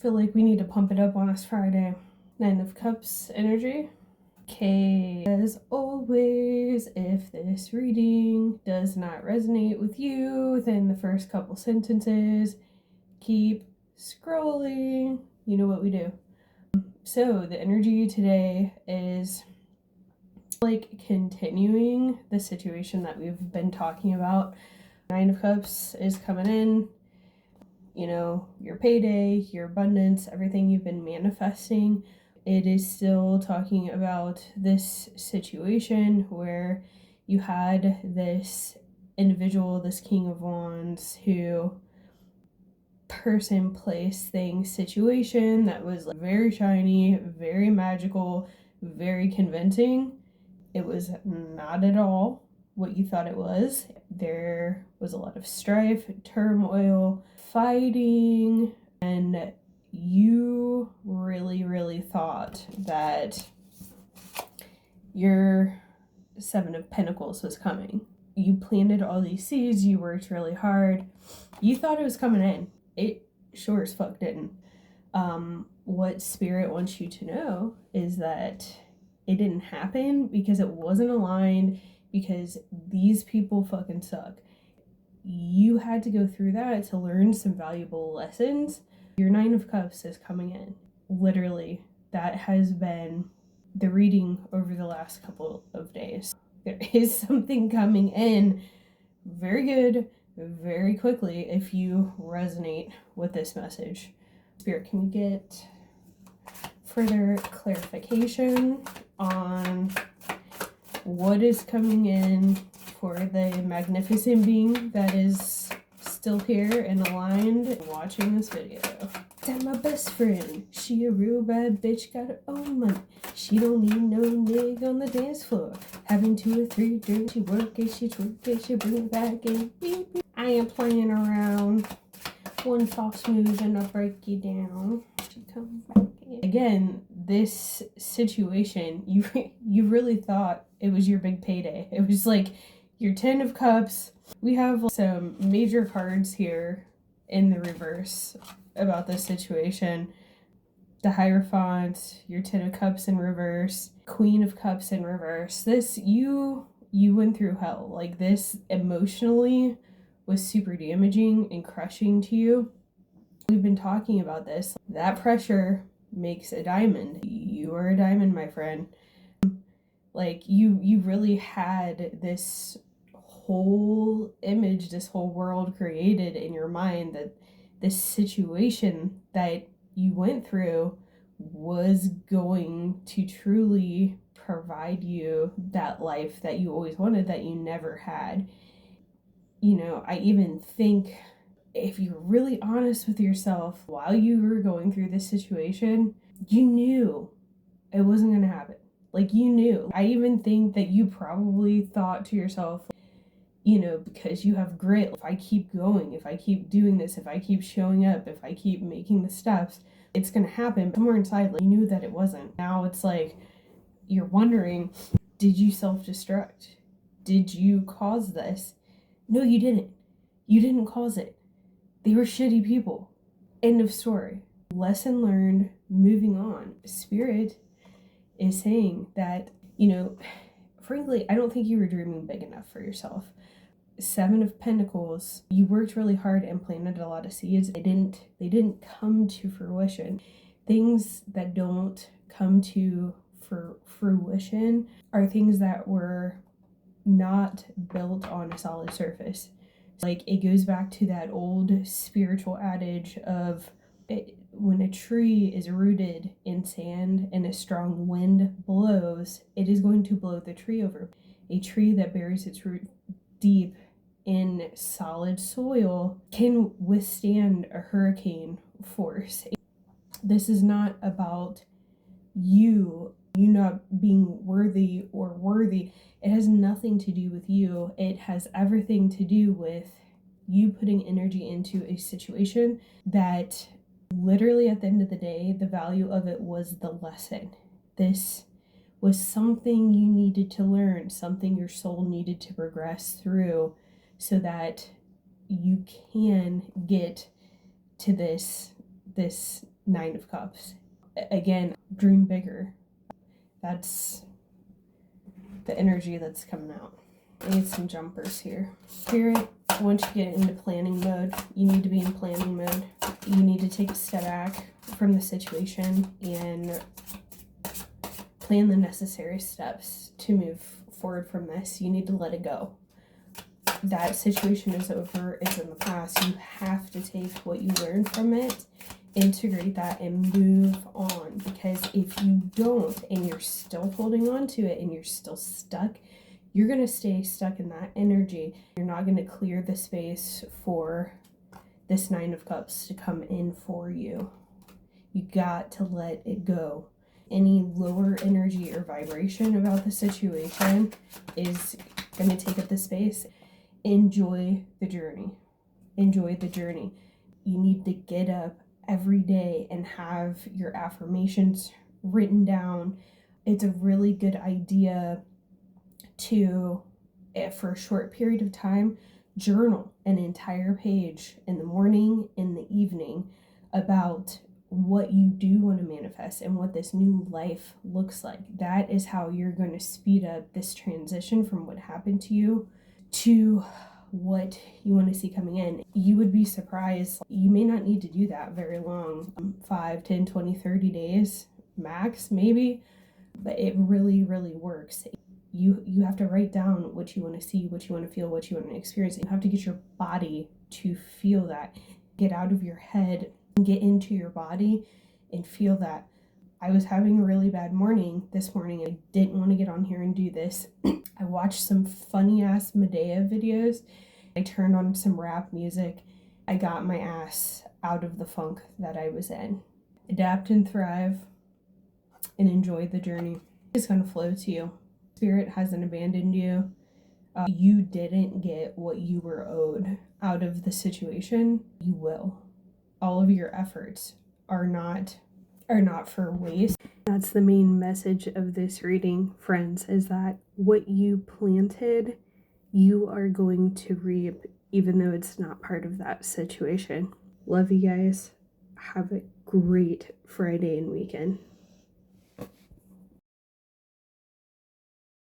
Feel like we need to pump it up on us Friday. Nine of Cups energy. Okay, as always, if this reading does not resonate with you within the first couple sentences, keep scrolling. You know what we do. So the energy today is like continuing the situation that we've been talking about. Nine of Cups is coming in. You know, your payday, your abundance, everything you've been manifesting. It is still talking about this situation where you had this individual, this King of Wands, who person, place, thing, situation that was like very shiny, very magical, very convincing. It was not at all what you thought it was. There was a lot of strife, turmoil, fighting, and you really thought that your Seven of Pentacles was coming. You planted all these seeds, you worked really hard, you thought it was coming in. It sure as fuck didn't. What Spirit wants you to know is that it didn't happen because it wasn't aligned, because these people fucking suck. You had to go through that to learn some valuable lessons. Your Nine of Cups is coming in. Literally, that has been the reading over the last couple of days. There is something coming in very good, very quickly if you resonate with this message. Spirit, can we get further clarification on what is coming in for the magnificent being that is still here and aligned and watching this video? That my best friend, she a real bad bitch, got her own money. She don't need no nigga on the dance floor. Having 2 or 3 drinks, she work it, she twerk it, she bring it back in. Beep, beep. I am playing around. One false move and I'll break you down. She comes back in. Again, this situation, you really thought it was your big payday. It was like your 10 of Cups. We have some major cards here in the reverse about this situation. The Hierophant, your 10 of Cups in reverse, Queen of Cups in reverse. This, you went through hell. Like, this emotionally was super damaging and crushing to you. We've been talking about this. That pressure makes a diamond. You are a diamond, my friend. Like, you really had this whole image, this whole world created in your mind that this situation that you went through was going to truly provide you that life that you always wanted, that you never had. You know, I even think if you're really honest with yourself while you were going through this situation, you knew it wasn't going to happen. Like, you knew. I even think that you probably thought to yourself, you know, because you have grit, if I keep going, if I keep doing this, if I keep showing up, if I keep making the steps, it's going to happen. Somewhere inside, like, you knew that it wasn't. Now it's like you're wondering, did you self-destruct? Did you cause this? No, you didn't. You didn't cause it. They were shitty people. End of story. Lesson learned, moving on. Spirit is saying that, you know, frankly, I don't think you were dreaming big enough for yourself. Seven of Pentacles, you worked really hard and planted a lot of seeds. They didn't come to fruition. Things that don't come to fruition are things that were not built on a solid surface. Like, it goes back to that old spiritual adage of when a tree is rooted in sand and a strong wind blows, it is going to blow the tree over. A tree that buries its root deep in solid soil can withstand a hurricane force. This is not about you not being worthy or worthy. It has nothing to do with you. It has everything to do with you putting energy into a situation that literally at the end of the day, the value of it was the lesson. This was something you needed to learn, something your soul needed to progress through so that you can get to this Nine of Cups. Again, dream bigger. That's the energy that's coming out. I need some jumpers here. Spirit, once you get into planning mode, you need to be in planning mode. You need to take a step back from the situation and plan the necessary steps to move forward from this. You need to let it go. That situation is over. It's in the past. You have to take what you learned from it, integrate that, and move on. Because if you don't, and you're still holding on to it, and you're still stuck, you're going to stay stuck in that energy. You're not going to clear the space for this Nine of Cups to come in for you. You got to let it go. Any lower energy or vibration about the situation is going to take up the space. Enjoy the journey. Enjoy the journey. You need to get up every day and have your affirmations written down. It's a really good idea to, for a short period of time, journal an entire page in the morning, in the evening, about what you do want to manifest and what this new life looks like. That is how you're going to speed up this transition from what happened to you to what you want to see coming in. You would be surprised. You may not need to do that very long, 5, 10, 20, 30 days max, maybe, but it really, really works. You have to write down what you want to see, what you want to feel, what you want to experience. You have to get your body to feel that. Get out of your head and get into your body and feel that. I was having a really bad morning this morning. I didn't want to get on here and do this. I watched some funny ass Medea videos. I turned on some rap music. I got my ass out of the funk that I was in. Adapt and thrive and enjoy the journey. It's going to flow to you. Spirit hasn't abandoned you. You didn't get what you were owed out of the situation. You will. All of your efforts are not for waste. That's the main message of this reading, friends, is that what you planted, you are going to reap, even though it's not part of that situation. Love you guys. Have a great Friday and weekend.